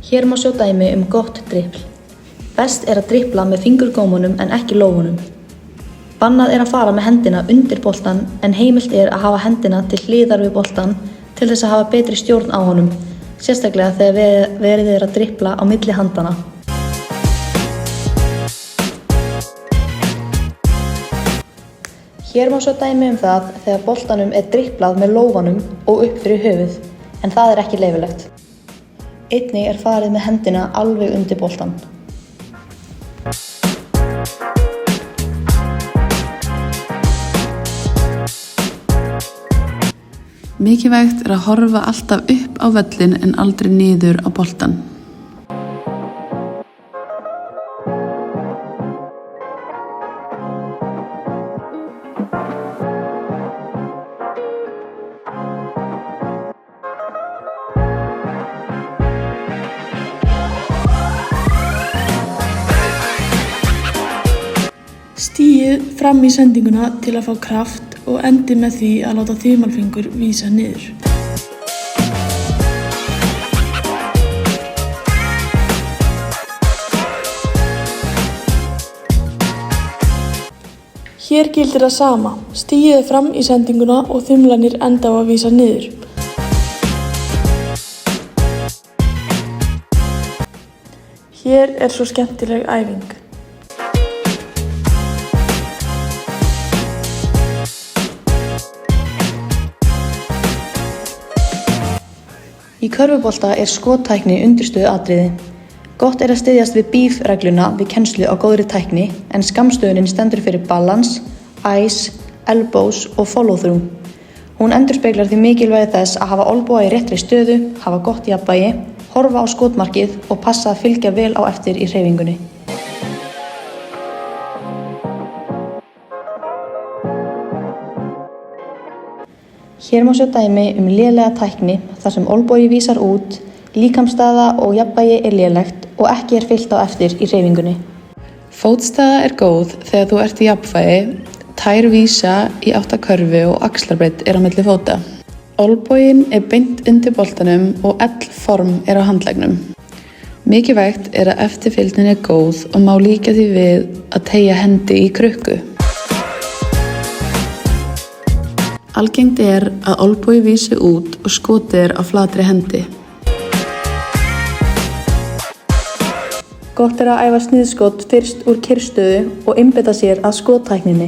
Hér má sjá dæmi gott dribbl. Best að dribbla með fingurgómunum en ekki lófunum. Bannað að fara með hendina undir boltann en heimilt að hafa hendina til hliðar við boltann til þess að hafa betri stjórn á honum, sérstaklega þegar verið að dribbla á milli handana. Hér má sjá dæmi það þegar boltanum dribblað með lófanum og upp fyrir höfuð, en það ekki leyfilegt. Einnig farið með hendina alveg undir boltann. Mikilvægt að horfa alltaf upp á völlinn en aldrei niður á boltann. Stígið fram í sendinguna til að fá kraft og endið með því að láta þumalfingur vísa niður. Hér gildir það sama. Stígið fram í sendinguna og þumlarnir enda á að vísa niður. Hér svo skemmtileg æfing. Í körfubolta skottækni undirstöðuatriði. Gott að styðjast við BEEF-regluna við kennslu á góðri tækni en skammstöfunin stendur fyrir balance, eyes, elbows og follow through. Hún endurspeglar því mikilvægi þess að hafa olnboga í réttri stöðu, hafa gott jafnvægi, horfa á skotmarkið og passa að fylgja vel á eftir í hreyfingunni. Hér má sjá dæmi lélega tækni þar sem olnbogi vísar út, líkamsstaða og jafnvægi lélegt og ekki fylgt á eftir í hreyfingunni. Fótstaða góð þegar þú ert í jafnvægi, tær vísa í átt að körfu og axlarbreidd á milli fóta. Olnboginn beint undir boltanum og L-form á handleggnum. Mikilvægt að eftirfylgnin góð og má líka því við að teygja hendi í krukku. Algengt að olnbogi vísi út og skotið á flatri hendi. Gott að æfa sniðskot fyrst úr kyrrstöðu og einbeita sér að skottækninni.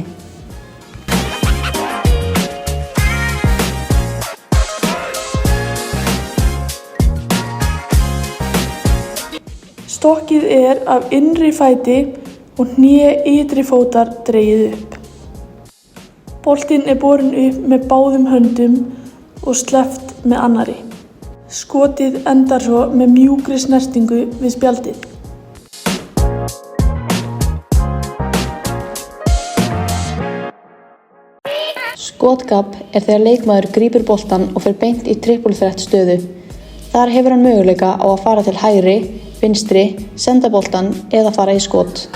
Stokkið af innri fæti og hné ytri fótar dregið upp. Boltinn borinn upp með báðum höndum og sleppt með annarri. Skotið endar svo með mjúkri snertingu við spjaldið. Skotgap þegar leikmaður grípur boltann og fer beint í trippulþrett stöðu. Þar hefur hann möguleika á að fara til hægri, vinstri, senda boltann eða fara í skot.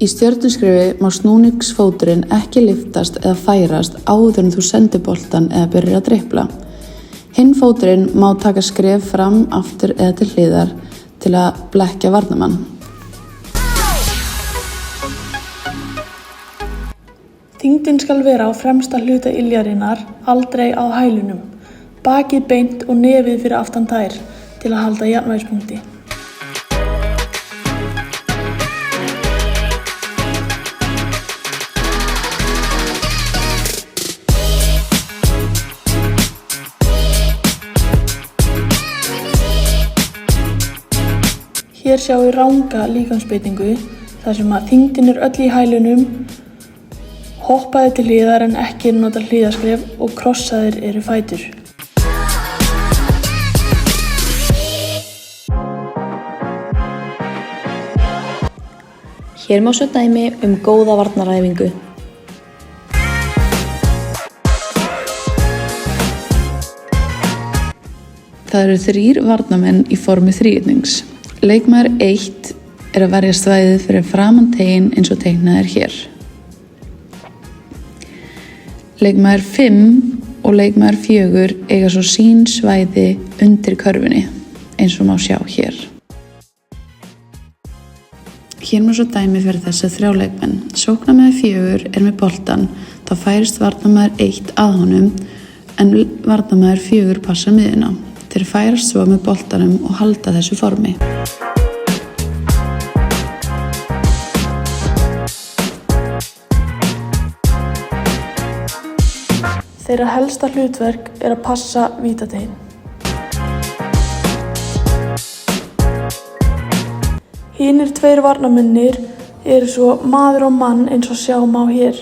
Í stjörnuskrifi má snúningsfóturinn ekki lyftast eða færast áður en þú sendir boltann eða byrjar að dribbla. Hinn fóturinn má taka skref fram, aftur eða til hliðar til að blekkja varnarmann. Þyngdin skal vera á fremsta hluta iljarinnar, aldrei á hælunum. Bakið beint og nefið fyrir aftan tær til að halda jafnvægispunkti. Hér sjáum við ranga líkamsbeitingu þar sem þyngdin öll í hælunum, hoppaði til hliðar en ekki nota hliðarskref og krossaðir fætur. Hér má sjá dæmi góða varnaræfingu. Það eru 3 varnarmenn í formi þríhyrnings. Leikmaður 1 er að verja svæðið fyrir framan tegin eins og teiknað er hér. Leikmaður 5 og leikmaður 4 eiga svo sín svæði undir körfunni eins og má sjá hér. Hér má svo dæmi fyrir þessa 3 leikmenn. Sóknarmaður 4 er með boltan, þá færist varnarmaður 1 að honum en varnarmaður 4 passar miðjuna. Þeir færast svo með boltanum og halda þessu formi. Þeirra helsta hlutverk er að passa vítateiginn. Hinir 2 varnarmennir eru svo maður og mann eins og sjá má hér.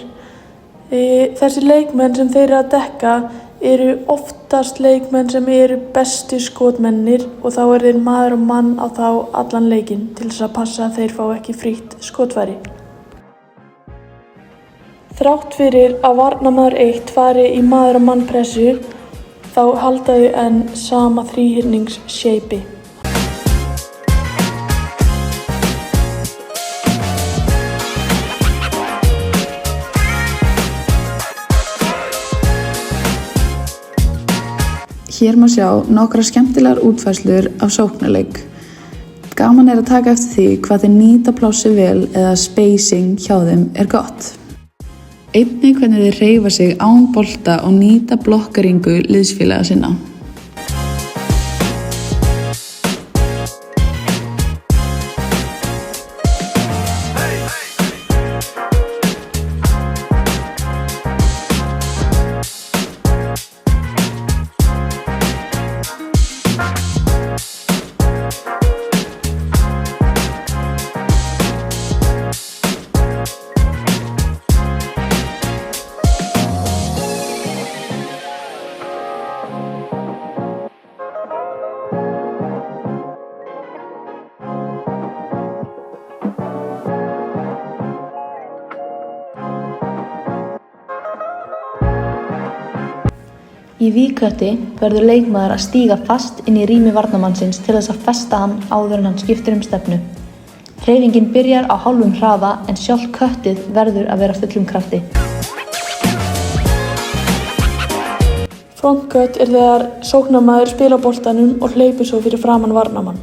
Þessi leikmenn sem þeir eru að dekka eru oftast leikmenn sem eru bestu skotmennir og þá er þeir maður og mann á þá allan leikinn til þess að passa að þeir fá ekki frítt skotfæri. Þrátt fyrir að varnarmaður 1 fari í maður og mann pressu þá halda þau enn sama þríhyrnings shapei. Hér má sjá nokkra skemmtilegar útfærslur af sóknarleik. Gaman er að taka eftir því hvað þeir nýta plássið vel eða spacing hjá þeim er gott. Einnig hvernig þeir hreyfa sig án bolta og nýta blokkaringu liðsfélaga sinna. Í vígkötti verður leikmaður að stíga fast inn í rými varnarmannsins til þess að festa hann áður en hann skiptir um stefnu. Hreyfingin byrjar á hálfum hraða en sjálft köttið verður að vera fullum krafti. Frontcut er þegar sóknarmaður spilar boltanum og hleypur svo fyrir framan varnarmann.